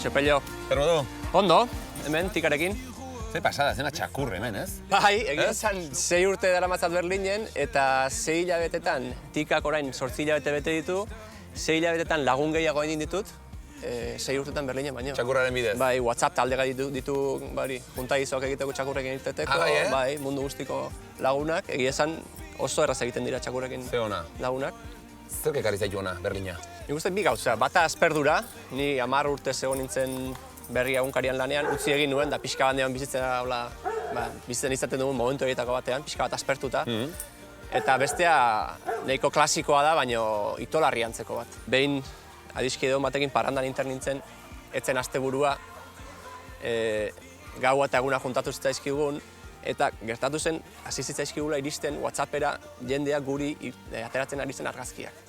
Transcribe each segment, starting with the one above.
Kaixo, Pello. Zer modu? Ondo, hemen, tikarekin. Ze pasada, zena txakur hemen, ez? Bai, egia esan, 6 urte daramatzat Berlinen, eta 6 hilabetetan, tikak orain 8 hilabete bete ditu, 6 hilabetetan lagun gehiago egin ditut, 6 urtetan Berlinen baino. Txakurraren bidez? Bai, WhatsApp taldega ditu juntaizok egiteko txakurrekin irteteko, bai, mundu guztiko lagunak, egia esan oso erraz egiten dira txakurrekin Ze ona. lagunak. Zer ekarri zaitu ona, Berlina? Nik uste bi gauza, bata asperdura, ni 10 urte zegoen nintzen berri egunkarian lanean, utzi egin nuen, da pixka bandean bizitzen izaten dugun momentu egitako batean, pixka bat aspertuta. Eta bestea nahiko klasikoa da, baina itolarri antzeko bat. Behin adiskide batekin parandan inter nintzen, etzen asteburua, gaua eta eguna juntatu zitzaizkigun, eta gertatu zen, hasi zitzaizkigula iristen WhatsAppera jendeak guri ateratzen ari zen argazkiak.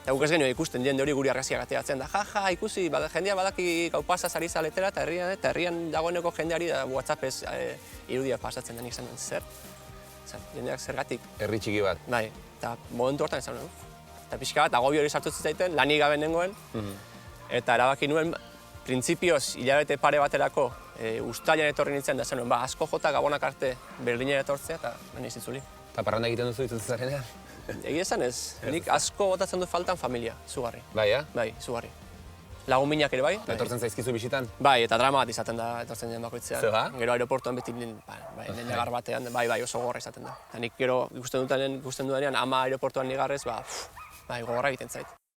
Eta guk ez genuen ikusten jende hori guri argazkiak ateratzen da, ikusi, jendea badaki gau pasaz ari zaletera, eta herrian dagoeneko jendeari da WhatsAppez irudia pasatzen denik zen zer. Jendeak zergatik. Herri txiki bat. Bai, eta momentu hortan esan nuen. Eta pixka bat, agobio hori sartu zitzaiten, lanik gabe nengoen, eta erabaki nuen, printzipioz hilabete pare baterako uztailan etorri nintzen, da zen nuen, asko jota gabonak arte Berlinera etortzea, eta nahi zitzuli. Eta parranda egiten duzu dituz zarenean? Egia esan ez, nik asko botatzen du faltan familia, izugarri. Bai, ja? Bai, izugarri. Lagun minak ere bai. Etortzen zaizkizu bisitan? Bai, eta drama bat izaten da etortzen den bakoitzean. Zega? Gero aeroportuan beti negar batean, bai, oso gogorra izaten da. Eta nik gero ikusten dudanean ama aeroportuan nigarrez, bai, gogorra egiten zait.